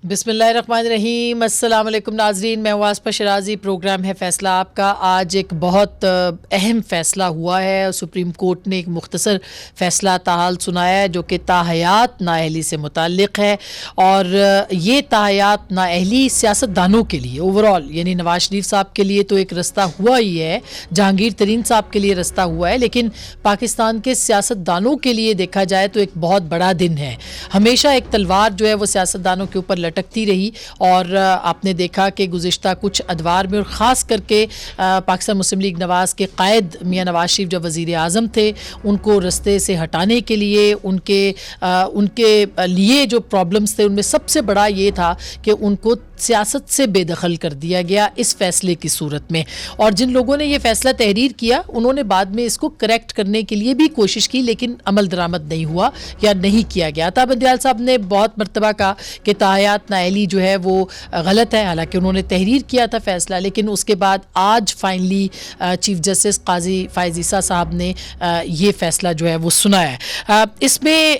بسم اللہ الرحمن الرحیم۔ السلام علیکم ناظرین، میں واسفہ شرازی، پروگرام ہے فیصلہ آپ کا۔ آج ایک بہت اہم فیصلہ ہوا ہے۔ سپریم کورٹ نے ایک مختصر فیصلہ تاحال سنایا ہے جو کہ تاحیات نااہلی سے متعلق ہے، اور یہ تاحیات نااہلی سیاست دانوں کے لیے اوورال، یعنی نواز شریف صاحب کے لیے تو ایک رستہ ہوا ہی ہے، جہانگیر ترین صاحب کے لیے رستہ ہوا ہے، لیکن پاکستان کے سیاست دانوں کے لیے دیکھا جائے تو ایک بہت بڑا دن ہے۔ ہمیشہ ایک تلوار جو ہے وہ سیاست دانوں کے اوپر لٹکتی رہی، اور آپ نے دیکھا کہ گزشتہ کچھ ادوار میں، اور خاص کر کے پاکستان مسلم لیگ نواز کے قائد میاں نواز شریف جب وزیر اعظم تھے، ان کو رستے سے ہٹانے کے لیے ان کے لیے جو پرابلمز تھے، ان میں سب سے بڑا یہ تھا کہ ان کو سیاست سے بے دخل کر دیا گیا اس فیصلے کی صورت میں، اور جن لوگوں نے یہ فیصلہ تحریر کیا انہوں نے بعد میں اس کو کریکٹ کرنے کے لیے بھی کوشش کی، لیکن عمل درآمد نہیں ہوا یا نہیں کیا گیا تھا۔ بندیال صاحب نے بہت مرتبہ کہا کہ تاحیات نااہلی جو ہے وہ غلط ہے، حالانکہ انہوں نے تحریر کیا تھا فیصلہ، لیکن اس کے بعد آج فائنلی چیف جسٹس قاضی فائز عیسیٰ صاحب نے یہ فیصلہ جو ہے وہ سنایا ہے۔ اس میں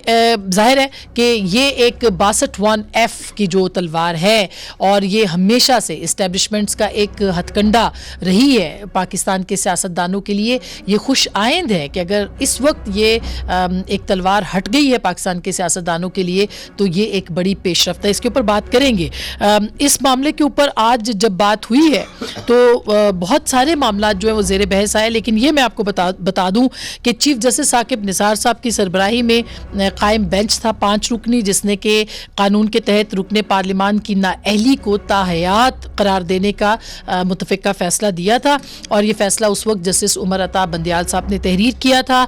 ظاہر ہے کہ یہ ایک 62(1)F کی جو تلوار ہے، اور یہ ہمیشہ سے اسٹیبلشمنٹس کا ایک ہتھ کنڈا رہی ہے پاکستان کے سیاست دانوں کے لیے، یہ خوش آئند ہے کہ اگر اس وقت یہ ایک تلوار ہٹ گئی ہے پاکستان کے سیاست دانوں کے لیے تو یہ ایک بڑی پیش رفت ہے۔ اس کے اوپر بات کریں گے۔ اس معاملے کے اوپر آج جب بات ہوئی ہے تو بہت سارے معاملات جو ہیں وہ زیر بحث آئے، لیکن یہ میں آپ کو بتا دوں کہ چیف جسٹس ثاقب نثار صاحب کی سربراہی میں قائم بینچ تھا 5 رکنی، جس نے کہ قانون کے تحت رکن پارلیمان کی نااہلی کو تاحیات قرار دینے کا متفقہ فیصلہ دیا تھا، اور یہ فیصلہ اس وقت جسٹس عمر عطا بندیال صاحب نے تحریر کیا تھا۔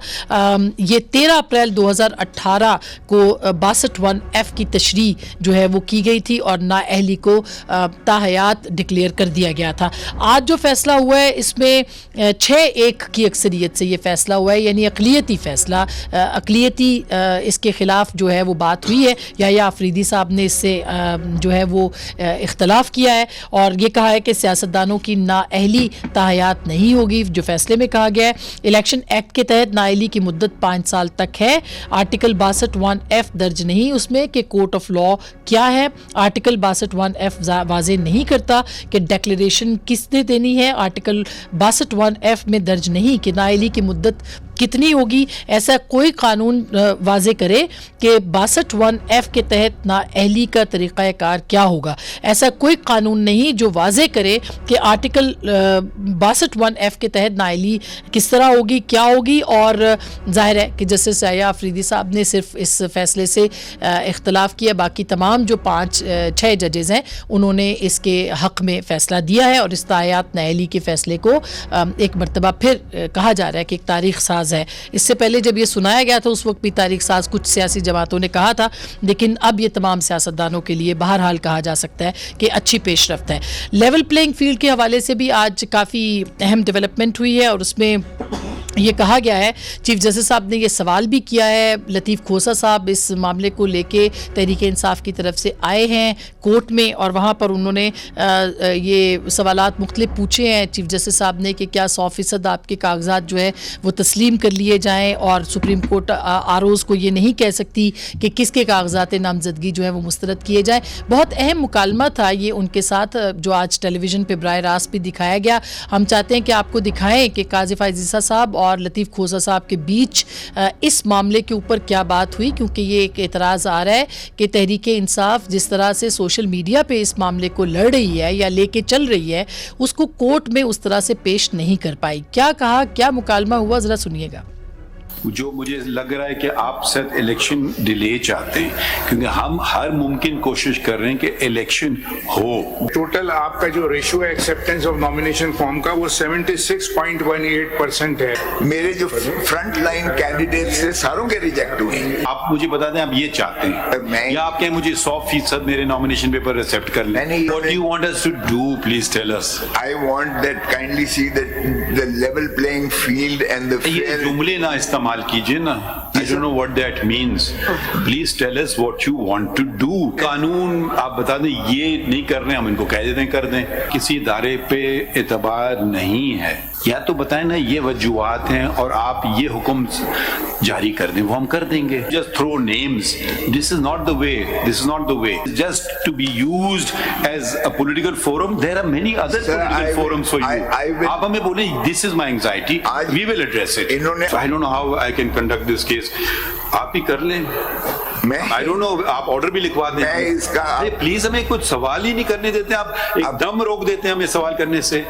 یہ 13 اپریل 2018 کو 62(1)F کی تشریح جو ہے وہ کی گئی تھی، اور نااہلی کو تاحیات ڈکلیئر کر دیا گیا تھا۔ آج جو فیصلہ ہوا ہے اس میں 6-1 کی اکثریت سے یہ فیصلہ ہوا ہے، یعنی اقلیتی فیصلہ، اقلیتی اس کے خلاف جو ہے وہ بات ہوئی ہے۔ یحییٰ آفریدی صاحب نے اس سے جو ہے وہ اختلاف کیا ہے، اور یہ کہا ہے کہ سیاستدانوں کی نااہلی تاحیات نہیں ہوگی۔ جو فیصلے میں کہا گیا ہے الیکشن ایکٹ کے تحت نااہلی کی مدت 5 سال تک ہے۔ آرٹیکل 62(1)F درج نہیں اس میں کہ کورٹ آف لا کیا ہے۔ آرٹیکل 62(1)F واضح نہیں کرتا کہ ڈیکلیریشن کس نے دینی ہے۔ آرٹیکل 62(1)F میں درج نہیں کہ نااہلی کی مدت کتنی ہوگی۔ ایسا کوئی قانون واضح کرے کہ 62(1)F کے تحت نااہلی کا طریقہ کار کیا ہوگا۔ ایسا کوئی قانون نہیں جو واضح کرے کہ آرٹیکل 62(1)F کے تحت نااہلی کس طرح ہوگی، کیا ہوگی۔ اور ظاہر ہے کہ جسٹس یحییٰ آفریدی صاحب نے صرف اس فیصلے سے اختلاف کیا، باقی تمام جو 6 ججز ہیں انہوں نے اس کے حق میں فیصلہ دیا ہے، اور اس تاحیات نااہلی کے فیصلے کو ایک مرتبہ پھر کہا جا رہا ہے کہ ایک تاریخ ساز ہے۔ اس سے پہلے جب یہ سنایا گیا تھا اس وقت بھی تاریخ ساز کچھ سیاسی جماعتوں نے کہا تھا، لیکن اب یہ تمام سیاستدانوں کے لیے بہرحال کہا جا سکتا ہے کہ اچھی پیش رفت ہے۔ لیول پلینگ فیلڈ کے حوالے سے بھی آج کافی اہم ڈیولپمنٹ ہوئی ہے، اور اس میں یہ کہا گیا ہے، چیف جسٹس صاحب نے یہ سوال بھی کیا ہے، لطیف کھوسہ صاحب اس معاملے کو لے کے تحریک انصاف کی طرف سے آئے ہیں کورٹ میں، اور وہاں پر انہوں نے یہ سوالات مختلف پوچھے ہیں چیف جسٹس صاحب نے کہ کیا 100% آپ کے کاغذات جو ہے وہ تسلیم کر لیے جائیں، اور سپریم کورٹ آروز کو یہ نہیں کہہ سکتی کہ کس کے کاغذات نامزدگی جو ہے وہ مسترد کیے جائیں۔ بہت اہم مکالمہ تھا یہ ان کے ساتھ، جو آج ٹیلی ویژن پہ براہ راست بھی دکھایا گیا۔ ہم چاہتے ہیں کہ آپ کو دکھائیں کہ قاضی فائز عیسیٰ صاحب اور لطیف کھوسہ صاحب کے بیچ اس معاملے کے اوپر کیا بات ہوئی، کیونکہ یہ ایک اعتراض آ رہا ہے کہ تحریک انصاف جس طرح سے سوشل میڈیا پہ اس معاملے کو لڑ رہی ہے یا لے کے چل رہی ہے، اس کو کورٹ میں اس طرح سے پیش نہیں کر پائی۔ کیا کہا، کیا مکالمہ ہوا، ذرا سنیے گا۔ جو مجھے لگ رہا ہے کہ آپ سر الیکشن ڈیلے چاہتے ہیں، کیونکہ ہم ہر ممکن کوشش کر رہے ہیں کہ الیکشن ہو۔ ٹوٹل آپ کا جو ریشو ہے ایکسیپٹنس آف نامینیشن فارم کا وہ 76.18% ہے۔ میرے جو فرنٹ لائن کینڈیڈیٹ سے ساروں کے ریجیکٹ ہوئے ہیں۔ آپ مجھے بتا دیں آپ یہ چاہتے ہیں یا آپ کہیں مجھے 100% میرے نامینیشن پیپر ایکسیپٹ کر لیں؟ What do you want us to do? Please tell us. I want that kindly see that the level playing field and the یہ جملے نہ استعمال کیجئے نا. I don't know what that means. Please tell us what you want to do. قانون آپ بتا دیں یہ نہیں کر رہے، ہم ان کو کہہ دیتے ہیں کر دیں۔ کسی ادارے پہ اعتبار نہیں ہے۔ یا تو بتائیں نا یہ وجوہات ہیں اور آپ یہ حکم جاری کر دیں, وہ ہم کر دیں گے. Just throw names, this is not the way, this is not the way. Just to be used as a political forum, there are many other political forums for you. آپ ہمیں بولیں this is my anxiety, we will address it. I don't know how I can conduct this case. آپ ہی کر لیں. I don't know, آپ order بھی لکھوا دیں. پلیز ہمیں کچھ سوال ہی نہیں کرنے دیتے, آپ ایک دم روک دیتے ہیں ہمیں سوال کرنے سے.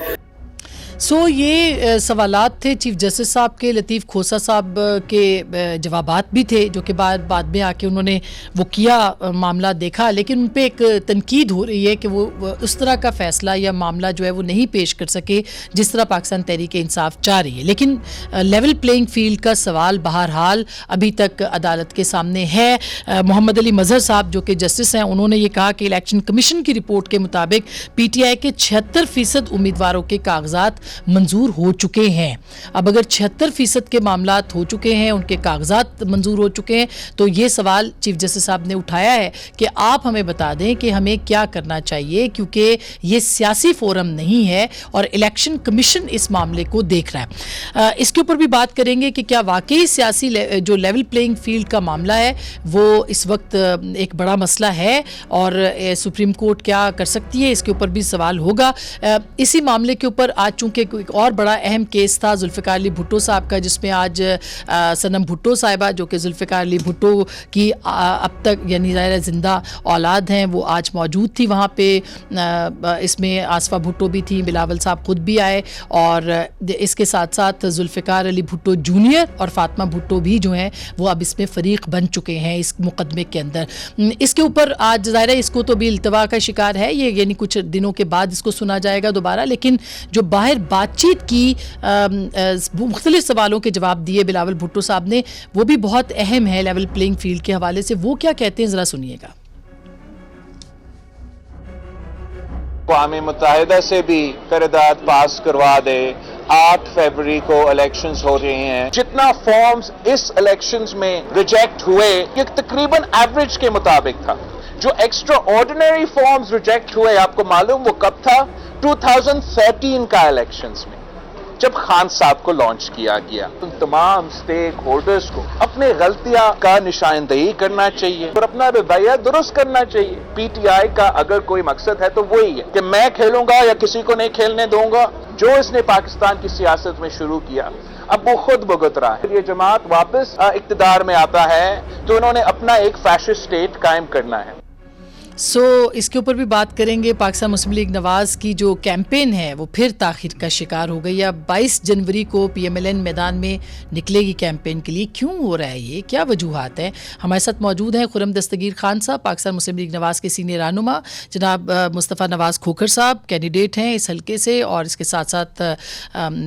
یہ سوالات تھے چیف جسٹس صاحب کے. لطیف کھوسہ صاحب کے جوابات بھی تھے جو کہ بعد میں آ کے انہوں نے وہ کیا معاملہ دیکھا, لیکن ان پہ ایک تنقید ہو رہی ہے کہ وہ اس طرح کا فیصلہ یا معاملہ جو ہے وہ نہیں پیش کر سکے جس طرح پاکستان تحریک انصاف چاہ رہی ہے. لیکن لیول پلینگ فیلڈ کا سوال بہرحال ابھی تک عدالت کے سامنے ہے. محمد علی مظہر صاحب جو کہ جسٹس ہیں, انہوں نے یہ کہا کہ الیکشن کمیشن کی رپورٹ کے مطابق پی ٹی آئی کے 76% امیدواروں کے کاغذات منظور ہو چکے ہیں. اب اگر 76% کے معاملات ہو چکے ہیں, ان کے کاغذات منظور ہو چکے ہیں, تو یہ سوال چیف جسٹس صاحب نے اٹھایا ہے کہ آپ ہمیں بتا دیں کہ ہمیں کیا کرنا چاہیے, کیونکہ یہ سیاسی فورم نہیں ہے اور الیکشن کمیشن اس معاملے کو دیکھ رہا ہے. اس کے اوپر بھی بات کریں گے کہ کیا واقعی سیاسی جو لیول پلینگ فیلڈ کا معاملہ ہے وہ اس وقت ایک بڑا مسئلہ ہے اور سپریم کورٹ کیا کر سکتی ہے, اس کے اوپر بھی سوال ہوگا. اسی معاملے کے اوپر آج چونکہ ایک اور بڑا اہم کیس تھا ذوالفقار علی بھٹو صاحب کا, جس میں آج صنم بھٹو صاحبہ جو کہ ذوالفقار علی بھٹو کی اب تک یعنی ظاہر زندہ اولاد ہیں, وہ آج موجود تھی وہاں پہ. اس میں آصفہ بھٹو بھی تھیں, بلاول صاحب خود بھی آئے, اور اس کے ساتھ ساتھ ذوالفقار علی بھٹو جونیئر اور فاطمہ بھٹو بھی جو ہیں وہ اب اس میں فریق بن چکے ہیں اس مقدمے کے اندر. اس کے اوپر آج ظاہر ہے اس کو تو بھی التوا کا شکار ہے یہ, یعنی کچھ دنوں کے بعد اس کو سنا جائے گا دوبارہ. لیکن جو باہر بات چیت کی مختلف سوالوں کے جواب دیے بلاول بھٹو صاحب نے, وہ بھی بہت اہم ہے لیول پلینگ فیلڈ کے حوالے سے. وہ کیا کہتے ہیں ذرا سنیے گا. اقوام متحدہ سے بھی قرارداد پاس کروا دے. 8 فروری کو الیکشنز ہو رہے ہیں. جتنا فارمز اس الیکشنز میں ریجیکٹ ہوئے یہ تقریباً ایوریج کے مطابق تھا. جو ایکسٹرا آرڈینری فارمز ریجیکٹ ہوئے آپ کو معلوم وہ کب تھا؟ 2013 کا الیکشنز میں جب خان صاحب کو لانچ کیا گیا. ان تمام سٹیک ہولڈرز کو اپنے غلطیاں کا نشاندہی کرنا چاہیے اور اپنا رویہ درست کرنا چاہیے. پی ٹی آئی کا اگر کوئی مقصد ہے تو وہی ہے کہ میں کھیلوں گا یا کسی کو نہیں کھیلنے دوں گا. جو اس نے پاکستان کی سیاست میں شروع کیا اب وہ خود بھگت رہا ہے. یہ جماعت واپس اقتدار میں آتا ہے تو انہوں نے اپنا ایک فیشسٹ اسٹیٹ قائم کرنا ہے. اس کے اوپر بھی بات کریں گے. پاکستان مسلم لیگ نواز کی جو کیمپین ہے وہ پھر تاخیر کا شکار ہو گئی. اب 22 جنوری کو پی ایم ایل این میدان میں نکلے گی کیمپین کے لیے. کیوں ہو رہا ہے یہ, کیا وجوہات ہیں؟ ہمارے ساتھ موجود ہیں خرم دستگیر خان صاحب, پاکستان مسلم لیگ نواز کے سینئر رہنما, جناب مصطفیٰ نواز کھوکھر صاحب کینڈیڈیٹ ہیں اس حلقے سے اور اس کے ساتھ ساتھ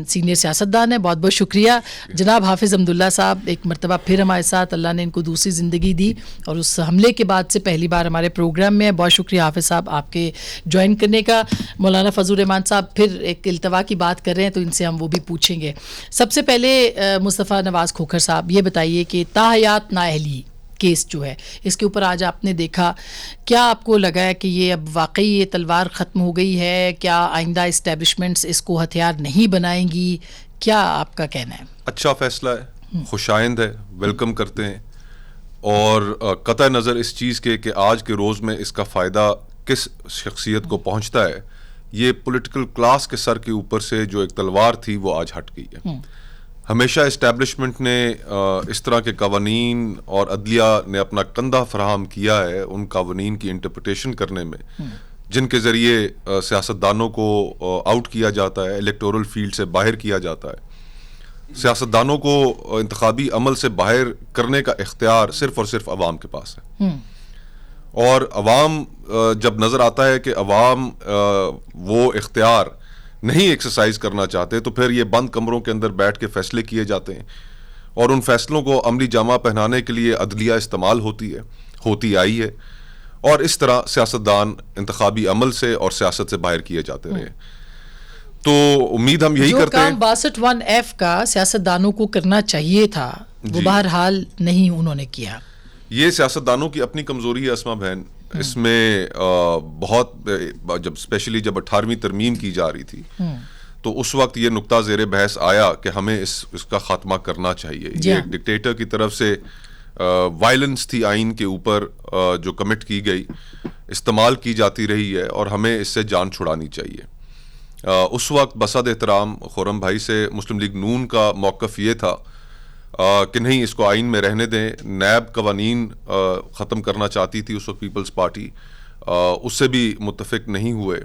سینئر سیاستدان ہیں. بہت بہت شکریہ. جناب حافظ حمداللہ صاحب ایک مرتبہ پھر ہمارے ساتھ, اللہ نے ان کو دوسری زندگی دی اور اس حملے کے بعد سے پہلی بار ہمارے پروگرام میں. بہت شکریہ حافظ صاحب آپ کے جوائن کرنے کا. مولانا فضل الرحمان صاحب پھر ایک التوا کی بات کر رہے ہیں تو ان سے ہم وہ بھی پوچھیں گے. سب سے پہلے مصطفیٰ نواز کھوکھر صاحب یہ بتائیے کہ تاحیات نااہلی کیس جو ہے اس کے اوپر آج آپ نے دیکھا, کیا آپ کو لگا ہے کہ یہ اب واقعی یہ تلوار ختم ہو گئی ہے؟ کیا آئندہ اسٹیبلشمنٹس اس کو ہتھیار نہیں بنائیں گی؟ کیا آپ کا کہنا ہے؟ اچھا فیصلہ ہے, خوشائند ہے, ویلکم کرتے ہیں, اور قطع نظر اس چیز کے کہ آج کے روز میں اس کا فائدہ کس شخصیت کو پہنچتا ہے, یہ پولیٹیکل کلاس کے سر کے اوپر سے جو ایک تلوار تھی وہ آج ہٹ گئی ہے. ہمیشہ اسٹیبلشمنٹ نے اس طرح کے قوانین اور عدلیہ نے اپنا کندھا فراہم کیا ہے ان قوانین کی انٹرپریٹیشن کرنے میں جن کے ذریعے سیاستدانوں کو آؤٹ کیا جاتا ہے, الیکٹورل فیلڈ سے باہر کیا جاتا ہے. سیاستدانوں کو انتخابی عمل سے باہر کرنے کا اختیار صرف اور صرف عوام کے پاس ہے, اور عوام جب نظر آتا ہے کہ عوام وہ اختیار نہیں ایکسرسائز کرنا چاہتے تو پھر یہ بند کمروں کے اندر بیٹھ کے فیصلے کیے جاتے ہیں, اور ان فیصلوں کو عملی جامہ پہنانے کے لیے عدلیہ استعمال ہوتی آئی ہے, اور اس طرح سیاستدان انتخابی عمل سے اور سیاست سے باہر کیے جاتے رہے. تو امید ہم یہی کرتے ہیں. جو کام 62F کا سیاستدانوں کو کرنا چاہیے تھا وہ بہرحال نہیں انہوں نے کیا. یہ سیاستدانوں کی اپنی کمزوری ہے اسما بہن. اس میں بہت جب اسپیشلی جب 18ویں ترمیم کی جا رہی تھی تو اس وقت یہ نقطہ زیر بحث آیا کہ ہمیں اس کا خاتمہ کرنا چاہیے. یہ ایک ڈکٹیٹر کی طرف سے وائلنس تھی آئین کے اوپر جو کمٹ کی گئی, استعمال کی جاتی رہی ہے, اور ہمیں اس سے جان چھڑانی چاہیے. اس وقت بصد احترام خرم بھائی سے مسلم لیگ نون کا موقف یہ تھا کہ نہیں, اس کو آئین میں رہنے دیں. نیب قوانین ختم کرنا چاہتی تھی اس وقت پیپلز پارٹی, اس سے بھی متفق نہیں ہوئے.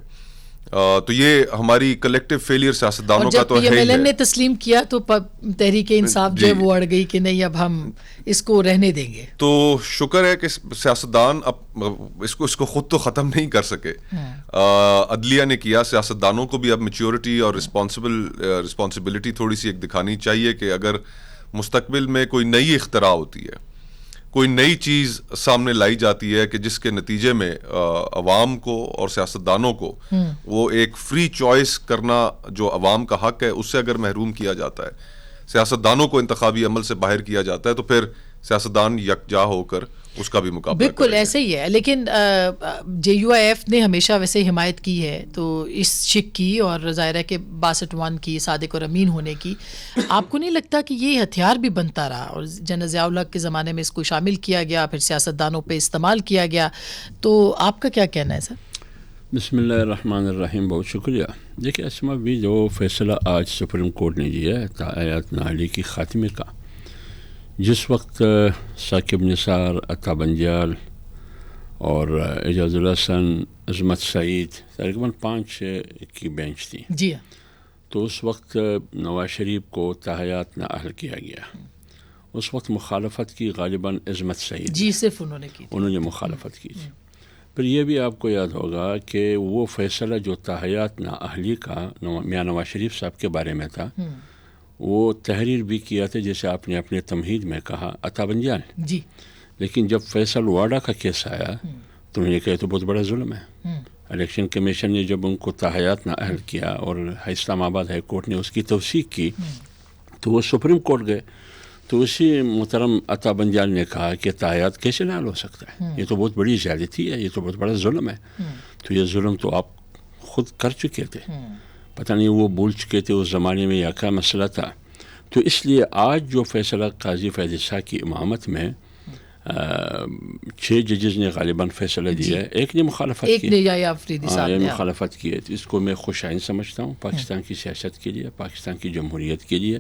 تو یہ ہماری کلیکٹیو فیلئر سیاستدانوں کا تو ہے. جب پی ایم ایل این نے تسلیم کیا تو تحریک انصاف جو ہے وہ اڑ گئی کہ نہیں اب ہم اس کو رہنے دیں گے. تو شکر ہے کہ سیاستدان اس کو خود تو ختم نہیں کر سکے, عدلیہ نے کیا. سیاستدانوں کو بھی اب میچیورٹی اور رسپانسبلٹی تھوڑی سی ایک دکھانی چاہیے کہ اگر مستقبل میں کوئی نئی اختراع ہوتی ہے, کوئی نئی چیز سامنے لائی جاتی ہے کہ جس کے نتیجے میں عوام کو اور سیاستدانوں کو وہ ایک فری چوائس کرنا جو عوام کا حق ہے اس سے اگر محروم کیا جاتا ہے, سیاستدانوں کو انتخابی عمل سے باہر کیا جاتا ہے, تو پھر سیاستدان یکجا ہو کر اس کا بھی مقابلہ بالکل ایسے ہی ہے. لیکن JUIF نے ہمیشہ ویسے حمایت کی ہے تو اس شک کی, اور ظاہر ہے کہ 62 کی, صادق اور امین ہونے کی. آپ کو نہیں لگتا کہ یہ ہتھیار بھی بنتا رہا اور جنرل ضیاء الحق کے زمانے میں اس کو شامل کیا گیا, پھر سیاستدانوں پہ استعمال کیا گیا؟ تو آپ کا کیا کہنا ہے سر؟ بسم اللہ الرحمن الرحیم. بہت شکریہ. دیکھیے اسما بھی جو فیصلہ آج سپریم کورٹ نے دیا ہے تایات نااہلی کی خاتمے کا, جس وقت ثاقب نثار, عطا بنجال اور اعجاز الحسن, عظمت سعید, تقریباً 5 کی بینچ تھی. جی ہاں. تو اس وقت نواز شریف کو تاحیات نااہل کیا گیا. اس وقت مخالفت کی غالباً عظمت سعید. جی صرف انہوں نے مخالفت کی تھی. پھر یہ بھی آپ کو یاد ہوگا کہ وہ فیصلہ جو تاحیات نااہلی کا میاں نواز شریف صاحب کے بارے میں تھا, وہ تحریر بھی کیا تھا جیسے آپ نے اپنے تمہید میں کہا عطا بنجال. جی. لیکن جب فیصل واڈا کا کیس آیا تو انہوں نے کہا تو بہت بڑا ظلم ہے. الیکشن کمیشن نے جب ان کو تاحیات نااہل کیا اور اسلام آباد ہائی کورٹ نے اس کی توثیق کی تو وہ سپریم کورٹ گئے. تو اسی محترم عطا بنجال نے کہا کہ تاحیات کیسے نااہل ہو سکتا ہے, یہ تو بہت بڑی زیادتی ہے, یہ تو بہت بڑا ظلم ہے. تو یہ ظلم تو آپ خود کر چکے تھے, پتہ نہیں وہ بھول چکے تھے اس زمانے میں یا کیا مسئلہ تھا. تو اس لیے آج جو فیصلہ قاضی فیض شاہ کی امامت میں 6 ججز نے غالباً فیصلہ دیا ہے, ایک نے مخالفت کی, مخالفت کی ہے. اس کو میں خوش آئند سمجھتا ہوں پاکستان کی سیاست کے لیے, پاکستان کی جمہوریت کے لیے.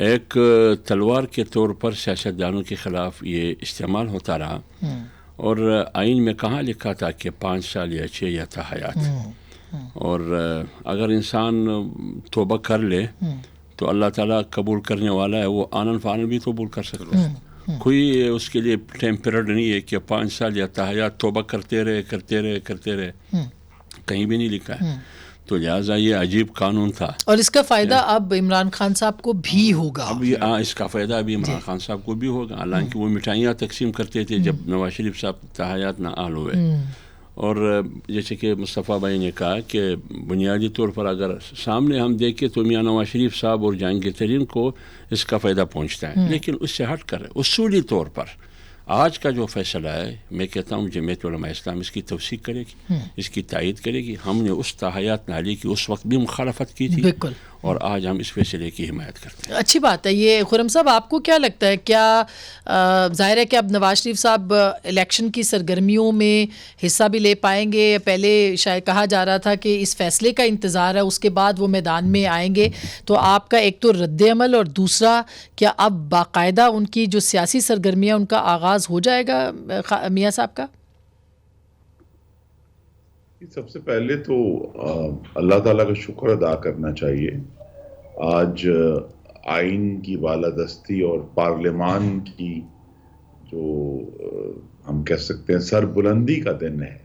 ایک تلوار کے طور پر سیاستدانوں کے خلاف یہ استعمال ہوتا رہا, اور آئین میں کہاں لکھا تھا کہ 5 سال یا 6 یا تاحیات. اور اگر انسان توبہ کر لے تو اللہ تعالیٰ قبول کرنے والا ہے, وہ آنن فانن بھی قبول کر سکتا ہے. کوئی اس کے لیے ٹائم پیریڈ نہیں ہے کہ 5 سال یا تاحیات توبہ کرتے رہے, کہیں بھی نہیں لکھا ہے. تو لہٰذا یہ عجیب قانون تھا, اور اس کا فائدہ اب عمران خان صاحب کو بھی ہوگا. اب اس کا فائدہ ابھی عمران خان صاحب کو بھی ہوگا. حالانکہ وہ مٹھائیاں تقسیم کرتے تھے جب نواز شریف صاحب تاحیات نااہل ہوئے. اور جیسے کہ مصطفیٰ بھائی نے کہا کہ بنیادی طور پر اگر سامنے ہم دیکھیں تو میاں نواز شریف صاحب اور جہانگیر ترین کو اس کا فائدہ پہنچتا ہے. لیکن اس سے ہٹ کر اصولی طور پر آج کا جو فیصلہ ہے, میں کہتا ہوں جمعیت علماء اسلام اس کی توثیق کرے گی, اس کی تائید کرے گی. ہم نے اس تاحیات نااہلی کی اس وقت بھی مخالفت کی تھی, بالکل, اور آج ہم اس فیصلے کی حمایت کرتے ہیں. اچھی بات ہے یہ. خرم صاحب آپ کو کیا لگتا ہے, کیا ظاہر ہے کہ اب نواز شریف صاحب الیکشن کی سرگرمیوں میں حصہ بھی لے پائیں گے؟ پہلے شاید کہا جا رہا تھا کہ اس فیصلے کا انتظار ہے, اس کے بعد وہ میدان میں آئیں گے. تو آپ کا ایک تو رد عمل, اور دوسرا کیا اب باقاعدہ ان کی جو سیاسی سرگرمیاں ان کا آغاز ہو جائے گا میاں صاحب کا؟ سب سے پہلے تو اللہ تعالیٰ کا شکر ادا کرنا چاہیے. آج آئین کی بالادستی اور پارلیمان کی جو ہم کہہ سکتے ہیں سر بلندی کا دن ہے,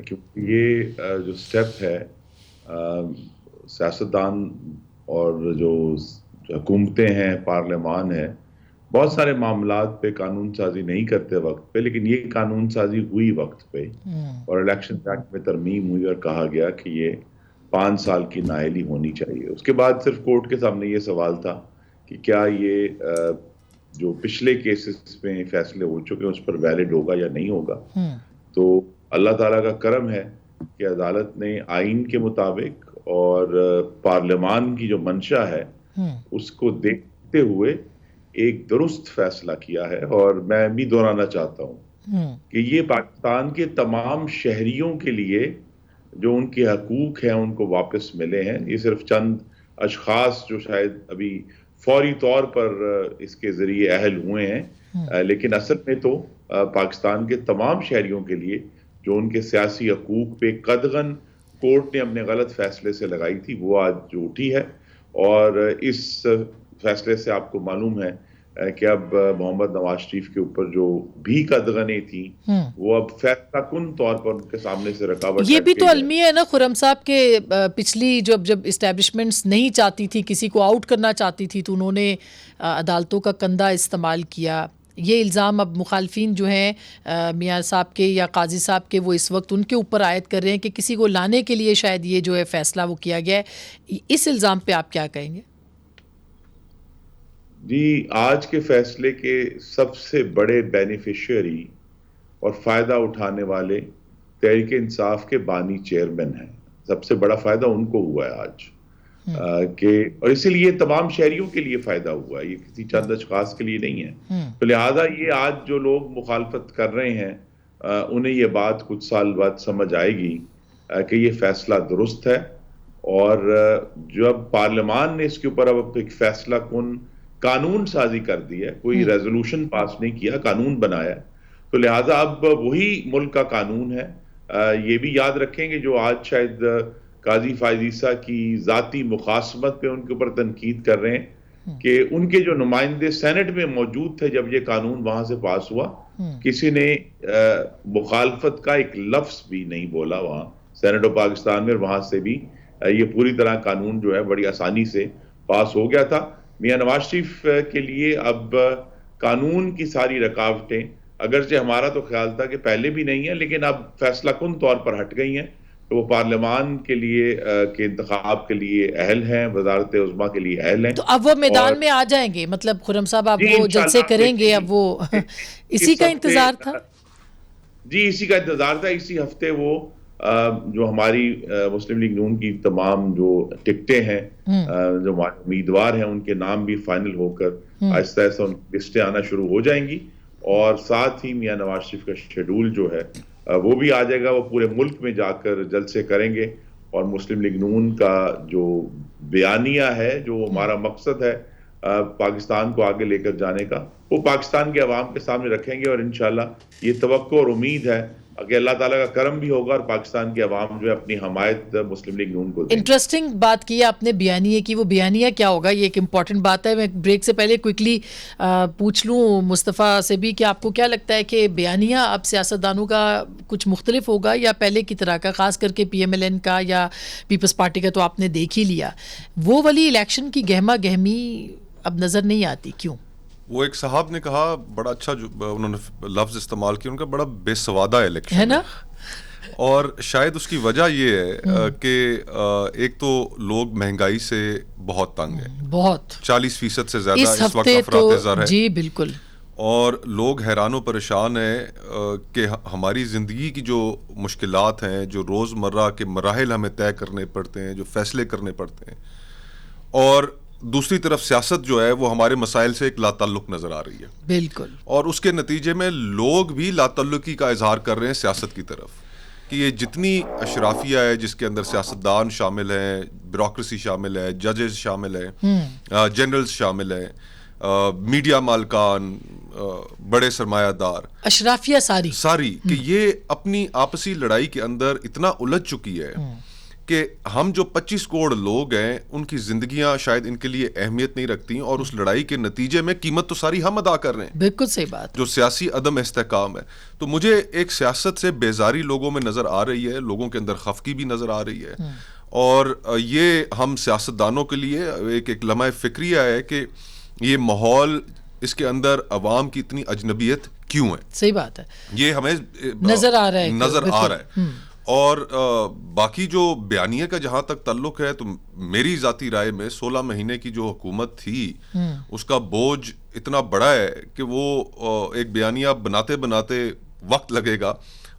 کیونکہ یہ جو سٹیپ ہے سیاستدان اور جو حکومتیں ہیں, پارلیمان ہے, بہت سارے معاملات پہ قانون سازی نہیں کرتے وقت پہ, لیکن یہ قانون سازی ہوئی وقت پہ, اور الیکشن ایکٹ میں ترمیم ہوئی اور کہا گیا کہ یہ 5 سال کی نااہلی ہونی چاہیے. اس کے بعد صرف کورٹ کے سامنے یہ سوال تھا کہ کیا یہ جو پچھلے کیسز میں فیصلے ہو چکے ہیں اس پر ویلڈ ہوگا یا نہیں ہوگا. تو اللہ تعالیٰ کا کرم ہے کہ عدالت نے آئین کے مطابق اور پارلیمان کی جو منشا ہے اس کو دیکھتے ہوئے ایک درست فیصلہ کیا ہے. اور میں بھی دہرانا چاہتا ہوں کہ یہ پاکستان کے تمام شہریوں کے لیے جو ان کے حقوق ہیں ان کو واپس ملے ہیں. یہ صرف چند اشخاص جو شاید ابھی فوری طور پر اس کے ذریعے اہل ہوئے ہیں, لیکن اصل میں تو پاکستان کے تمام شہریوں کے لیے جو ان کے سیاسی حقوق پہ قدغن کورٹ نے اپنے غلط فیصلے سے لگائی تھی وہ آج جو اٹھی ہے. اور اس فیصلے سے آپ کو معلوم ہے کہ اب محمد نواز شریف کے اوپر جو بھی قدغنیں تھیں وہ اب فیصلہ کن طور پر ان کے سامنے سے رکاوٹ. یہ بھی تو المیہ ہے نا خرم صاحب کے پچھلی جب اسٹیبلشمنٹس نہیں چاہتی تھی, کسی کو آؤٹ کرنا چاہتی تھی تو انہوں نے عدالتوں کا کندھا استعمال کیا. یہ الزام اب مخالفین جو ہیں میاں صاحب کے یا قاضی صاحب کے وہ اس وقت ان کے اوپر عائد کر رہے ہیں کہ کسی کو لانے کے لیے شاید یہ جو ہے فیصلہ وہ کیا گیا ہے. اس الزام پہ آپ کیا کہیں گے؟ جی, آج کے فیصلے کے سب سے بڑے بینیفیشری اور فائدہ اٹھانے والے تحریک انصاف کے بانی چیئرمین ہیں. سب سے بڑا فائدہ ان کو ہوا ہے آج اور اسی لیے تمام شہریوں کے لیے فائدہ ہوا ہے, یہ کسی چند اشخاص کے لیے نہیں ہے. تو لہٰذا یہ آج جو لوگ مخالفت کر رہے ہیں انہیں یہ بات کچھ سال بعد سمجھ آئے گی کہ یہ فیصلہ درست ہے. اور جب پارلیمان نے اس کے اوپر اب ایک فیصلہ کن قانون سازی کر دی ہے, کوئی ریزولوشن پاس نہیں کیا, قانون بنایا, تو لہٰذا اب وہی ملک کا قانون ہے. یہ بھی یاد رکھیں کہ جو آج شاید قاضی فائز عیسیٰ کی ذاتی مخاصمت پہ ان کے اوپر تنقید کر رہے ہیں کہ ان کے جو نمائندے سینٹ میں موجود تھے جب یہ قانون وہاں سے پاس ہوا, کسی نے مخالفت کا ایک لفظ بھی نہیں بولا وہاں سینٹ آف پاکستان میں, اور وہاں سے بھی یہ پوری طرح قانون جو ہے بڑی آسانی سے پاس ہو گیا تھا. میاں نواز شریف کے لیے اب قانون کی ساری رکاوٹیں, اگرچہ ہمارا تو خیال تھا کہ پہلے بھی نہیں ہے, لیکن اب فیصلہ کن طور پر ہٹ گئی ہیں, تو وہ پارلیمان کے لیے کے انتخاب کے لیے اہل ہیں, وزارت عظمیٰ کے لیے اہل ہیں. تو اب وہ میدان میں آ جائیں گے, مطلب خرم صاحب اب وہ جلسے کریں گے, اب وہ اسی کا انتظار تھا. جی, اسی کا انتظار تھا. اسی ہفتے وہ جو ہماری مسلم لیگ نون کی تمام جو ٹکٹیں ہیں, جو امیدوار ہیں, ان کے نام بھی فائنل ہو کر آہستہ آہستہ ان کی لسٹیں آنا شروع ہو جائیں گی. اور ساتھ ہی میاں نواز شریف کا شیڈول جو ہے وہ بھی آ جائے گا. وہ پورے ملک میں جا کر جلسے کریں گے, اور مسلم لیگ نون کا جو بیانیہ ہے, جو ہمارا مقصد ہے پاکستان کو آگے لے کر جانے کا, وہ پاکستان کے عوام کے سامنے رکھیں گے. اور انشاءاللہ یہ توقع اور امید ہے کہ اللہ تعالیٰ کا کرم بھی ہوگا اور پاکستان کے عوام جو ہے اپنی حمایت مسلم لیگ نون کو دیں. انٹرسٹنگ بات کی آپ نے بیانیے کی, وہ بیانیہ کیا ہوگا, یہ ایک امپورٹنٹ بات ہے. میں بریک سے پہلے کوئکلی پوچھ لوں مصطفیٰ سے بھی کہ آپ کو کیا لگتا ہے کہ بیانیہ اب سیاستدانوں کا کچھ مختلف ہوگا یا پہلے کی طرح کا, خاص کر کے پی ایم ایل این کا یا پیپلز پارٹی کا تو آپ نے دیکھ ہی لیا, وہ والی الیکشن کی گہما گہمی اب نظر نہیں آتی, کیوں؟ وہ ایک صاحب نے کہا, بڑا اچھا جو انہوں نے لفظ استعمال کیا, ان کا بڑا بے سوادہ الیکشن ہے نا. اور شاید اس کی وجہ یہ ہے کہ ایک تو لوگ مہنگائی سے بہت تنگ ہیں, بہت 40% سے زیادہ اس وقت افراط زر ہے. جی بالکل. اور لوگ حیران و پریشان ہیں کہ ہماری زندگی کی جو مشکلات ہیں, جو روز مرہ کے مراحل ہمیں طے کرنے پڑتے ہیں, جو فیصلے کرنے پڑتے ہیں, اور دوسری طرف سیاست جو ہے وہ ہمارے مسائل سے ایک لا تعلق نظر آ رہی ہے. بالکل. اور اس کے نتیجے میں لوگ بھی لا تعلقی کا اظہار کر رہے ہیں سیاست کی طرف, کہ یہ جتنی اشرافیہ ہے جس کے اندر سیاستدان شامل ہیں, بیوروکریسی شامل ہے, ججز شامل ہیں, جنرلز شامل ہیں, میڈیا مالکان, بڑے سرمایہ دار, اشرافیہ ساری کہ یہ اپنی آپسی لڑائی کے اندر اتنا الجھ چکی ہے کہ ہم جو 25 کروڑ لوگ ہیں ان کی زندگیاں شاید ان کے لیے اہمیت نہیں رکھتی, اور اس لڑائی کے نتیجے میں قیمت تو ساری ہم ادا کر رہے ہیں. بالکل صحیح بات. جو سیاسی عدم استحکام ہے, تو مجھے ایک سیاست سے بیزاری لوگوں میں نظر آ رہی ہے, لوگوں کے اندر خفگی بھی نظر آ رہی ہے. اور یہ ہم سیاستدانوں کے لیے ایک لمحہ فکریہ ہے کہ یہ ماحول, اس کے اندر عوام کی اتنی اجنبیت کیوں ہے. صحیح بات ہے, یہ ہمیں نظر آ رہا ہے. اور باقی جو بیانیہ کا جہاں تک تعلق ہے, تو میری ذاتی رائے میں 16 مہینے کی جو حکومت تھی اس کا بوجھ اتنا بڑا ہے کہ وہ ایک بیانیہ بناتے بناتے وقت لگے گا,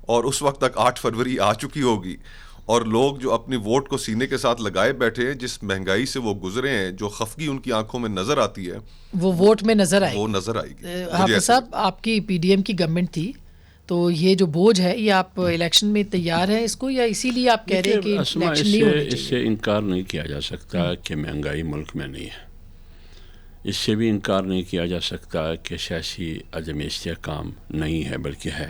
اور اس وقت تک 8 فروری آ چکی ہوگی, اور لوگ جو اپنی ووٹ کو سینے کے ساتھ لگائے بیٹھے ہیں, جس مہنگائی سے وہ گزرے ہیں, جو خفگی ان کی آنکھوں میں نظر آتی ہے, وہ ووٹ میں نظر آئے, وہ نظر آئے گی. حافظ صاحب, آپ کی پی ڈی ایم کی گورنمنٹ تھی, تو یہ جو بوجھ ہے یہ آپ الیکشن میں تیار ہیں اس کو, یا اسی لیے آپ کہہ رہے ہیں کہ الیکشن نہیں ہونا چاہیے؟ اس سے انکار نہیں کیا جا سکتا کہ مہنگائی ملک میں نہیں ہے. اس سے بھی انکار نہیں کیا جا سکتا کہ سیاسی عدم استحکام نہیں ہے, بلکہ ہے.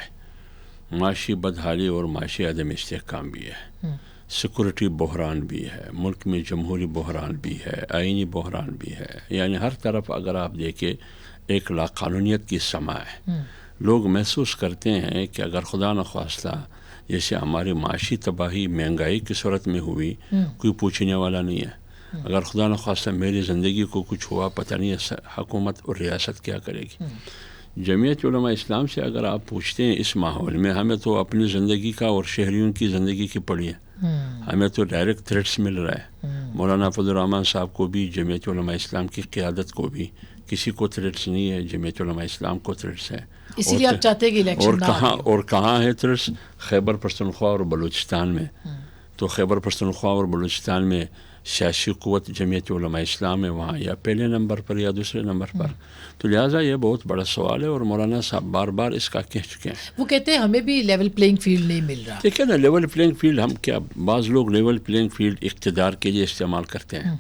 معاشی بدحالی اور معاشی عدم استحکام بھی ہے, سیکورٹی بحران بھی ہے, ملک میں جمہوری بحران بھی ہے, آئینی بحران بھی ہے. یعنی ہر طرف اگر آپ دیکھیں ایک لاقانونیت کی سما ہے. لوگ محسوس کرتے ہیں کہ اگر خدا نخواستہ جیسے ہماری معاشی تباہی مہنگائی کی صورت میں ہوئی, کوئی پوچھنے والا نہیں ہے. اگر خدا نخواستہ میری زندگی کو کچھ ہوا, پتہ نہیں حکومت اور ریاست کیا کرے گی. جمعیت علماء اسلام سے اگر آپ پوچھتے ہیں اس ماحول میں, ہمیں تو اپنی زندگی کا اور شہریوں کی زندگی کی پڑی ہے, ہمیں تو ڈائریکٹ تھریٹس مل رہا ہے. مولانا فضل الرحمان صاحب کو بھی, جمعیت علماء اسلام کی قیادت کو بھی, کسی کو تھریٹس نہیں ہے, جمعیت علماء اسلام کو تھریٹس ہے. اسی لیے آپ چاہتے ہیں کہ الیکشن نہ ہو. اور کہاں ہے تھریٹس؟ خیبر پختونخوا اور بلوچستان میں. تو خیبر پختونخوا اور بلوچستان میں سیاسی قوت جمعیت علماء اسلام ہے, وہاں یا پہلے نمبر پر یا دوسرے نمبر پر. تو لہٰذا یہ بہت بڑا سوال ہے, اور مولانا صاحب بار بار اس کا کہہ چکے ہیں. وہ کہتے ہیں ہمیں بھی لیول پلینگ فیلڈ نہیں مل رہا. دیکھیں نا, لیول پلینگ فیلڈ ہم کیا, بعض لوگ لیول پلینگ فیلڈ اقتدار کے لیے استعمال کرتے ہیں.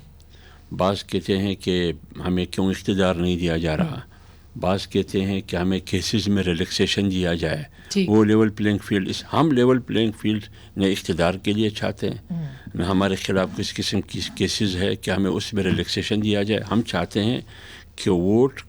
بعض کہتے ہیں کہ ہمیں کیوں اقتدار نہیں دیا جا رہا, بعض کہتے ہیں کہ ہمیں کیسز میں ریلیکسیشن دیا جائے. وہ لیول پلینگ فیلڈ, ہم لیول پلینگ فیلڈ نہ اقتدار کے لیے چاہتے ہیں, نہ ہمارے خلاف کس قسم کی کیسز ہے کہ ہمیں اس میں ریلیکسیشن دیا جائے. ہم چاہتے ہیں کہ ووٹ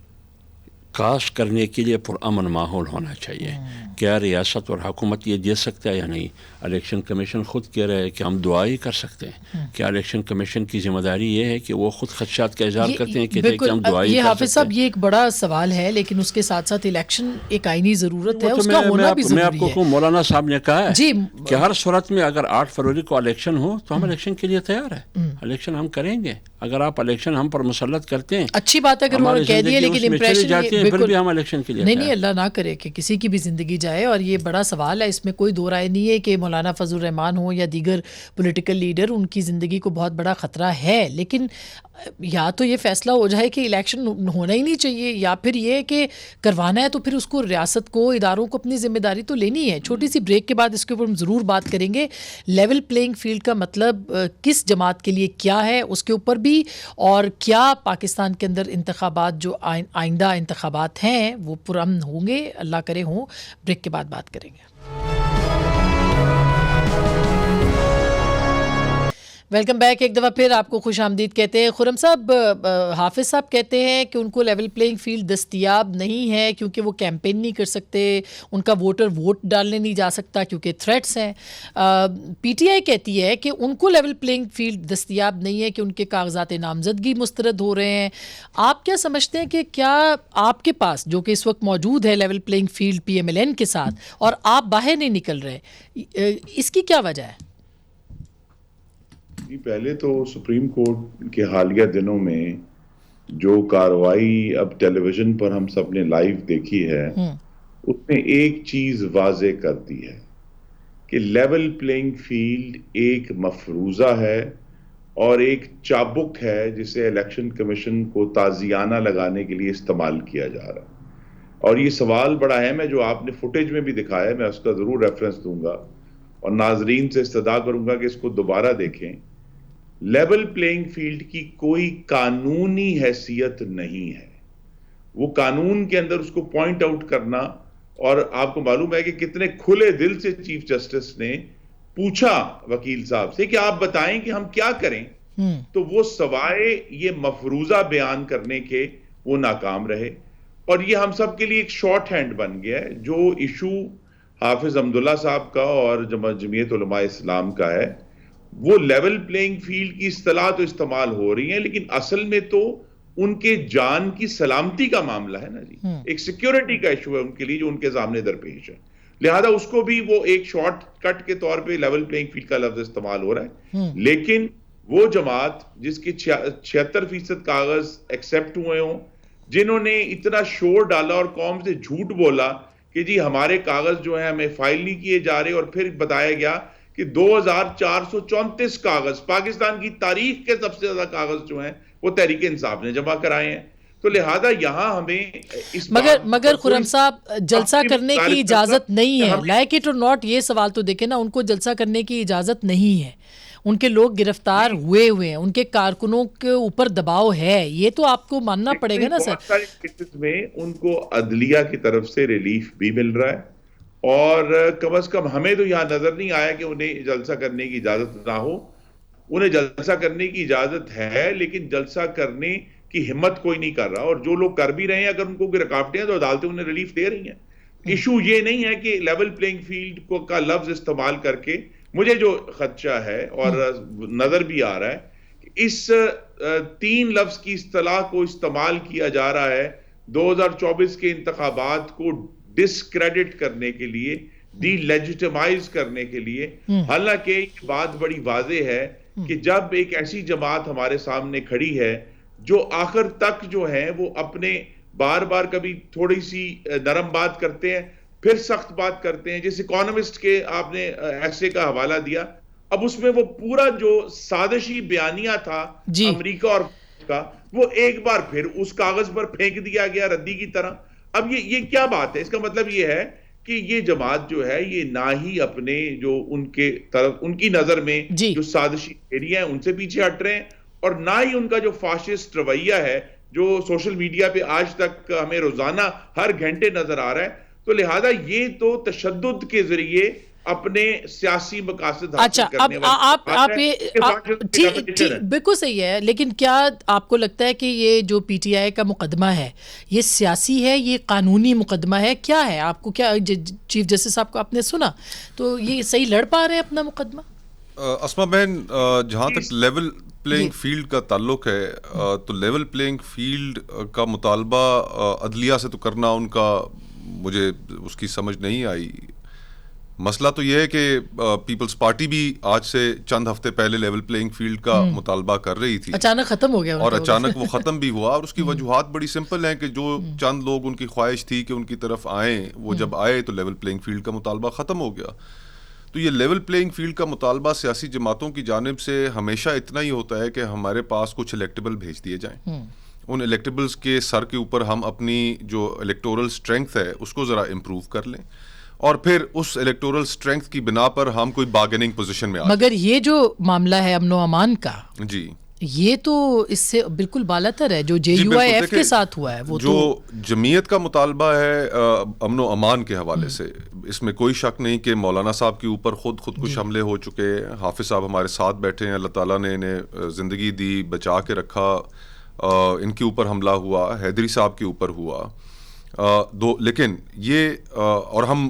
کاسٹ کرنے کے لیے پرامن ماحول ہونا چاہیے. کیا ریاست اور حکومت یہ دے سکتا ہے یا نہیں؟ الیکشن کمیشن خود کہہ رہا ہے کہ ہم دعا ہی کر سکتے ہیں. کیا الیکشن کمیشن کی ذمہ داری یہ ہے کہ وہ خود خدشات کا اظہار کرتے ہیں کہ ہم دعا ہی کر سکتے ہیں؟ یہ حافظ صاحب یہ ایک بڑا سوال ہے, لیکن اس کے ساتھ ساتھ الیکشن ایک آئینی ضرورت ہے, اس کا ہونا بھی ضروری ہے. میں آپ کو مولانا صاحب نے کہا ہے کہ ہر صورت میں اگر 8 فروری کو الیکشن ہو تو ہم الیکشن کے لیے تیار ہیں. الیکشن ہم کریں گے. اگر آپ الیکشن ہم پر مسلط کرتے ہیں, اچھی بات ہے, اگر انہوں نے کہہ دیا, لیکن امپریشن جاتے ہیں پھر بھی ہم الیکشن کے لیے نہیں, اللہ نہ کرے کہ کسی کی بھی زندگی جائے. اور یہ بڑا سوال ہے, اس میں کوئی دو رائے نہیں ہے کہ مولانا فضل الرحمان ہوں یا دیگر پولیٹیکل لیڈر, ان کی زندگی کو بہت بڑا خطرہ ہے. لیکن یا تو یہ فیصلہ ہو جائے کہ الیکشن ہونا ہی نہیں چاہیے, یا پھر یہ کہ کروانا ہے تو پھر اس کو ریاست کو, اداروں کو اپنی ذمہ داری تو لینی ہے. چھوٹی سی بریک کے بعد اس کے اوپر ہم ضرور بات کریں گے. لیول پلینگ فیلڈ کا مطلب کس جماعت کے لیے کیا ہے, اس کے اوپر بھی, اور کیا پاکستان کے اندر انتخابات جو آئندہ انتخابات ہیں وہ پرامن ہوں گے, اللہ کرے ہوں. بریک کے بعد بات کریں گے. Welcome back. ایک دفعہ پھر آپ کو خوش آمدید کہتے ہیں. خرم صاحب, حافظ صاحب کہتے ہیں کہ ان کو لیول پلینگ فیلڈ دستیاب نہیں ہے کیونکہ وہ کیمپین نہیں کر سکتے, ان کا ووٹر ووٹ ڈالنے نہیں جا سکتا کیونکہ تھریٹس ہیں. پی ٹی آئی کہتی ہے کہ ان کو لیول پلینگ فیلڈ دستیاب نہیں ہے کہ ان کے کاغذات نامزدگی مسترد ہو رہے ہیں. آپ کیا سمجھتے ہیں کہ کیا آپ کے پاس, جو کہ اس وقت موجود ہے level playing field P M L N کے ساتھ, اور آپ باہر نہیں نکل رہے, اس کی کیا وجہ ہے؟ پہلے تو سپریم کورٹ کے حالیہ دنوں میں جو کارروائی اب ٹیلی ویژن پر ہم سب نے لائیو دیکھی ہے, اس میں ایک چیز واضح کر دی ہے کہ لیول پلینگ فیلڈ ایک مفروضہ ہے اور ایک چابک ہے جسے الیکشن کمیشن کو تازیانہ لگانے کے لیے استعمال کیا جا رہا ہے. اور یہ سوال بڑا اہم ہے جو آپ نے فوٹیج میں بھی دکھایا ہے, میں اس کا ضرور ریفرنس دوں گا اور ناظرین سے استدعا کروں گا کہ اس کو دوبارہ دیکھیں. لیول پلینگ فیلڈ کی کوئی قانونی حیثیت نہیں ہے. وہ قانون کے اندر اس کو پوائنٹ آؤٹ کرنا, اور آپ کو معلوم ہے کہ کتنے کھلے دل سے چیف جسٹس نے پوچھا وکیل صاحب سے کہ آپ بتائیں کہ ہم کیا کریں, تو وہ سوائے یہ مفروضہ بیان کرنے کے وہ ناکام رہے. اور یہ ہم سب کے لیے ایک شارٹ ہینڈ بن گیا ہے. جو ایشو حافظ حمداللہ صاحب کا اور جمعیت علماء اسلام کا ہے, وہ لیول پلینگ فیلڈ کی اصطلاح تو استعمال ہو رہی ہیں, لیکن اصل میں تو ان کے جان کی سلامتی کا معاملہ ہے نا جی. ایک سیکیورٹی کا ایشو ہے ان کے لیے جو ان کے سامنے درپیش ہے. لہذا اس کو بھی وہ ایک شارٹ کٹ کے طور پہ لیول پلینگ فیلڈ کا لفظ استعمال ہو رہا ہے. لیکن وہ جماعت جس کے 76% کاغذ ایکسیپٹ ہوئے ہوں, جنہوں نے اتنا شور ڈالا اور قوم سے جھوٹ بولا کہ جی ہمارے کاغذ جو ہیں ہمیں فائل نہیں کیے جا رہے, اور پھر بتایا گیا کہ 2434 کاغذ پاکستان کی تاریخ کے سب سے زیادہ کاغذ جو ہیں وہ تحریک انصاف نے جمع کرائے ہیں. تو لہذا یہاں ہمیں اس مگر خرم صاحب جلسہ کرنے کی اجازت نہیں ہے. لائک اٹ اور ناٹ یہ سوال تو دیکھیں نا, ان کو جلسہ کرنے کی اجازت نہیں ہے, ان کے لوگ گرفتار ہوئے ہیں, ان کے کارکنوں کے اوپر دباؤ ہے, یہ تو آپ کو ماننا پڑے گا نا سر. بہت سارے کیسز میں ان کو عدلیہ کی طرف سے ریلیف بھی مل رہا ہے, اور کم از کم ہمیں تو یہاں نظر نہیں آیا کہ انہیں جلسہ کرنے کی اجازت نہ ہو. انہیں جلسہ کرنے کی اجازت ہے, لیکن جلسہ کرنے کی ہمت کوئی نہیں کر رہا, اور جو لوگ کر بھی رہے ہیں اگر ان کو کوئی رکاوٹیں ہیں تو عدالتیں انہیں ریلیف دے رہی ہیں. ایشو یہ نہیں ہے کہ لیول پلینگ فیلڈ کا لفظ استعمال کر کے, مجھے جو خدشہ ہے اور نظر بھی آ رہا ہے کہ اس 3 لفظ کی اصطلاح کو استعمال کیا جا رہا ہے 2024 کے انتخابات کو ڈسکریڈٹ کرنے کے لیے, ڈی لیجیٹمائز کرنے کے لیے. حالانکہ یہ بات بڑی واضح ہے کہ جب ایک ایسی جماعت ہمارے سامنے کھڑی ہے جو آخر تک جو ہے وہ اپنے بار بار کبھی تھوڑی سی نرم بات کرتے ہیں, پھر سخت بات کرتے ہیں, جیسے اکانومسٹ کے آپ نے ایسے کا حوالہ دیا, اب اس میں وہ پورا جو سازشی بیانیہ تھا امریکہ اور کا, وہ ایک بار پھر اس کاغذ پر پھینک دیا گیا ردی کی طرح. اب یہ کیا بات ہے؟ اس کا مطلب یہ ہے کہ یہ جماعت جو ہے یہ نہ ہی اپنے جو ان کے طرف ان کی نظر میں جو سازشی ایریا ہیں ان سے پیچھے ہٹ رہے ہیں, اور نہ ہی ان کا جو فاشسٹ رویہ ہے جو سوشل میڈیا پہ آج تک ہمیں روزانہ ہر گھنٹے نظر آ رہا ہے. تو لہذا یہ تو تشدد کے ذریعے اپنے سیاسی مقاصد حاصل کرنے ٹھیک بالکل صحیح ہے, لیکن کیا آپ کو لگتا ہے کہ یہ جو پی ٹی آئی کا مقدمہ ہے یہ سیاسی ہے, یہ قانونی مقدمہ ہے, کیا ہے؟ آپ کو کیا چیف جسٹس صاحب کو آپ نے سنا تو یہ صحیح لڑ پا رہے ہیں اپنا مقدمہ؟ اسما بہن, جہاں تک لیول پلینگ فیلڈ کا تعلق ہے تو لیول پلینگ فیلڈ کا مطالبہ عدلیہ سے تو کرنا ان کا مجھے اس کی سمجھ نہیں آئی. مسئلہ تو یہ ہے کہ پیپلز پارٹی بھی آج سے چند ہفتے پہلے لیول پلینگ فیلڈ کا مطالبہ کر رہی تھی, اچانک ختم ہو گیا, اور اچانک وہ ختم بھی ہوا, اور اس کی وجوہات بڑی سمپل ہیں کہ جو چند لوگ ان کی خواہش تھی کہ ان کی طرف آئیں, وہ جب آئے تو لیول پلینگ فیلڈ کا مطالبہ ختم ہو گیا. تو یہ لیول پلینگ فیلڈ کا مطالبہ سیاسی جماعتوں کی جانب سے ہمیشہ اتنا ہی ہوتا ہے کہ ہمارے پاس کچھ الیکٹیبل بھیج دیے جائیں, ان الیکٹیبلز کے سر کے اوپر ہم اپنی جو الیکٹورل اسٹرینتھ ہے اس کو ذرا امپروو کر لیں, اور پھر اس الیکٹورل اسٹرینتھ کی بنا پر ہم کوئی بارگیننگ پوزیشن میں آ جائیں. مگر یہ جو معاملہ ہے امن و امان کا, جی یہ تو اس سے بالکل بالاتر ہے جو جے یو آئی ایف کے ساتھ ہوا ہے. وہ جو جمعیت کا مطالبہ ہے امن و امان کے حوالے سے, اس میں کوئی شک نہیں کہ مولانا صاحب کے اوپر خودکش حملے ہو چکے, حافظ صاحب ہمارے ساتھ بیٹھے ہیں, اللہ تعالیٰ نے انہیں زندگی دی, بچا کے رکھا, ان کے اوپر حملہ ہوا, حیدری صاحب کے اوپر ہوا, لیکن یہ اور ہم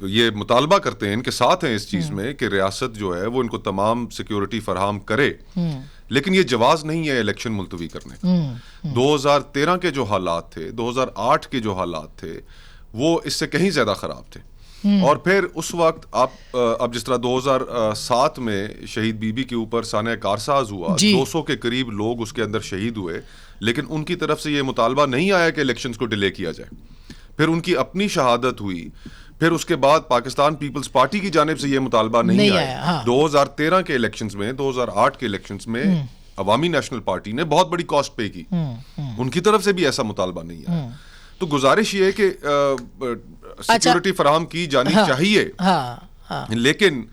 یہ مطالبہ کرتے ہیں, ان کے ساتھ ہیں اس چیز میں کہ ریاست جو ہے وہ ان کو تمام سیکیورٹی فراہم کرے, لیکن یہ جواز نہیں ہے الیکشن ملتوی کرنے کا. 2013 کے جو حالات تھے, 2008 کے جو حالات تھے, وہ اس سے کہیں زیادہ خراب تھے. اور پھر اس وقت اب جس طرح 2007 میں شہید بی بی کے اوپر سانحہ کارساز ہوا, 200 کے قریب لوگ اس کے اندر شہید ہوئے, لیکن ان کی طرف سے یہ مطالبہ نہیں آیا کہ الیکشنز کو ڈیلے کیا جائے. پھر ان کی اپنی شہادت ہوئی, پھر اس کے بعد پاکستان پیپلز پارٹی کی جانب سے یہ مطالبہ نہیں آیا. 2013 کے الیکشنز میں, 2008 کے الیکشنز میں عوامی نیشنل پارٹی نے بہت بڑی کاسٹ پے کی, ان کی طرف سے بھی ایسا مطالبہ نہیں آیا. تو گزارش یہ ہے کہ سیکیورٹی فراہم کی جانی چاہیے, لیکن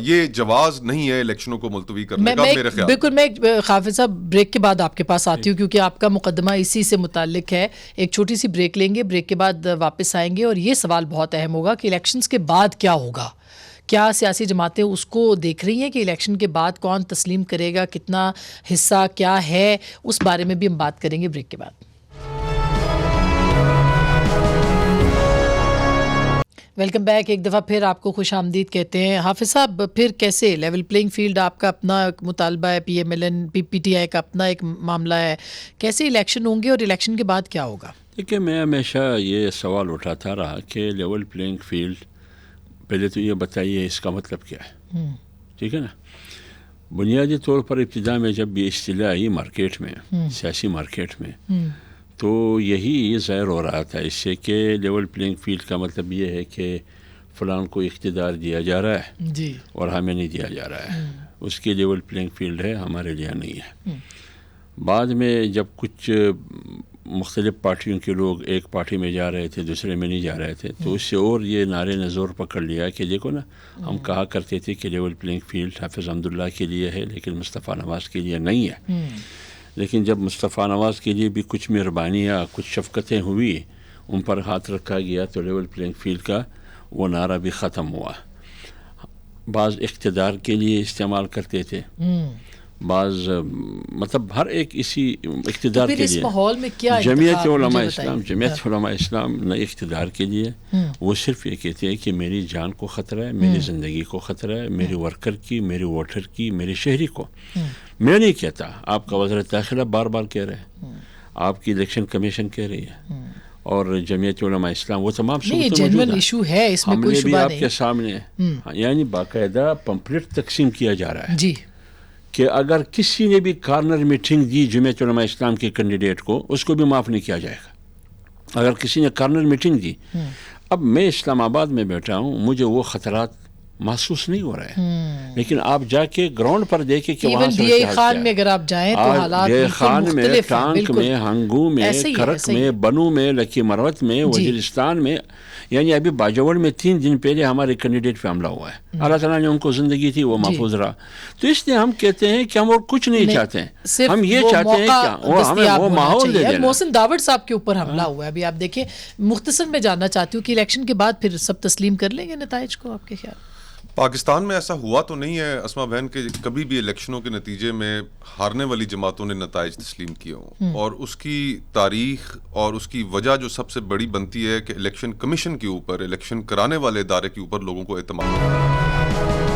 یہ جواز نہیں ہے الیکشنوں کو ملتوی کرنے کا میرے خیال. بالکل. میں حافظ صاحب بریک کے بعد آپ کے پاس آتی ہوں کیونکہ آپ کا مقدمہ اسی سے متعلق ہے. ایک چھوٹی سی بریک لیں گے, بریک کے بعد واپس آئیں گے, اور یہ سوال بہت اہم ہوگا کہ الیکشنز کے بعد کیا ہوگا. کیا سیاسی جماعتیں اس کو دیکھ رہی ہیں کہ الیکشن کے بعد کون تسلیم کرے گا, کتنا حصہ کیا ہے, اس بارے میں بھی ہم بات کریں گے بریک کے بعد. Welcome back. ایک دفعہ پھر آپ کو خوش آمدید کہتے ہیں. حافظ صاحب, پھر کیسے لیول پلینگ فیلڈ, آپ کا اپنا مطالبہ ہے, P M L N P T I کا اپنا ایک معاملہ ہے, کیسے الیکشن ہوں گے اور الیکشن کے بعد کیا ہوگا؟ دیکھیے, میں ہمیشہ یہ سوال اٹھاتا رہا کہ لیول پلینگ فیلڈ, پہلے تو یہ بتائیے اس کا مطلب کیا ہے. ٹھیک ہے نا. بنیادی طور پر ابتدا میں جب یہ اصطلاح آئی مارکیٹ میں, سیاسی مارکیٹ میں, تو یہی ظاہر ہو رہا تھا اس سے کہ لیول پلینگ فیلڈ کا مطلب یہ ہے کہ فلان کو اقتدار دیا جا رہا ہے جی اور ہمیں نہیں دیا جا رہا ہے، اس کے لیول پلینگ فیلڈ ہے، ہمارے لیے نہیں ہے. بعد میں جب کچھ مختلف پارٹیوں کے لوگ ایک پارٹی میں جا رہے تھے دوسرے میں نہیں جا رہے تھے، تو اس سے اور یہ نعرے نے زور پکڑ لیا کہ دیکھو نا، ہم کہا کرتے تھے کہ لیول پلینگ فیلڈ حافظ حمداللہ کے لیے ہے لیکن مصطفیٰ نواز کے لیے نہیں ہے. لیکن جب مصطفیٰ نواز کے لیے بھی کچھ مہربانیاں کچھ شفقتیں ہوئی، ان پر ہاتھ رکھا گیا، تو لیول پلینگ فیلڈ کا وہ نعرہ بھی ختم ہوا. بعض اقتدار کے لیے استعمال کرتے تھے، بعض مطلب ہر ایک اسی اقتدار کے لیے. ماحول میں کیا جمعیت علماء اسلام نہ اقتدار کے لیے، وہ صرف یہ کہتے ہیں کہ میری جان کو خطرہ ہے، میری زندگی کو خطرہ ہے، میرے ورکر کی، میرے ووٹر کی، میرے شہری کو. میں نہیں کہتا، آپ کا وزارت داخلہ بار بار کہہ رہے ہیں، آپ کی الیکشن کمیشن کہہ رہی ہے، اور جمعیت علماء اسلام، وہ تمام ایشو ہے، اس میں کوئی شبہ نہیں. آپ کے سامنے یعنی باقاعدہ پمفلٹ تقسیم کیا جا رہا ہے جی کہ اگر کسی نے بھی کارنر میٹنگ دی جمعیت علماء اسلام کے کینڈیڈیٹ کو، اس کو بھی معاف نہیں کیا جائے گا. اگر کسی نے کارنر میٹنگ دی، اب میں اسلام آباد میں بیٹھا ہوں، مجھے وہ خطرات محسوس نہیں ہو رہے ہیں، لیکن آپ جا کے گراؤنڈ پر دیکھیں کہ وہاں سے ڈی خان میں اگر آپ جائیں تو حالات خان میں، ٹانک میں، ہنگو میں، کھرک میں، بنو میں، لکی مروت میں، وزیرستان میں، یعنی ابھی باجوڑ میں 3 دن پہلے ہمارے کینڈیڈیٹ پہ حملہ ہوا ہے. اللہ تعالیٰ نے ان کو زندگی تھی، وہ محفوظ رہا. تو اس لیے ہم کہتے ہیں کہ ہم اور کچھ نہیں چاہتے ہیں، ہم یہ چاہتے ہیں کہ ہمیں وہ ماحول دے دینا. محسن داوڑ صاحب کے اوپر حملہ ہوا ہے ابھی، آپ دیکھیں. مختصر میں جاننا چاہتی ہوں کہ الیکشن کے بعد پھر سب تسلیم کر لیں گے نتائج کو، آپ کے خیال؟ پاکستان میں ایسا ہوا تو نہیں ہے اسما بہن کہ کبھی بھی الیکشنوں کے نتیجے میں ہارنے والی جماعتوں نے نتائج تسلیم کیے ہوں، اور اس کی تاریخ اور اس کی وجہ جو سب سے بڑی بنتی ہے کہ الیکشن کمیشن کے اوپر، الیکشن کرانے والے ادارے کے اوپر لوگوں کو اعتماد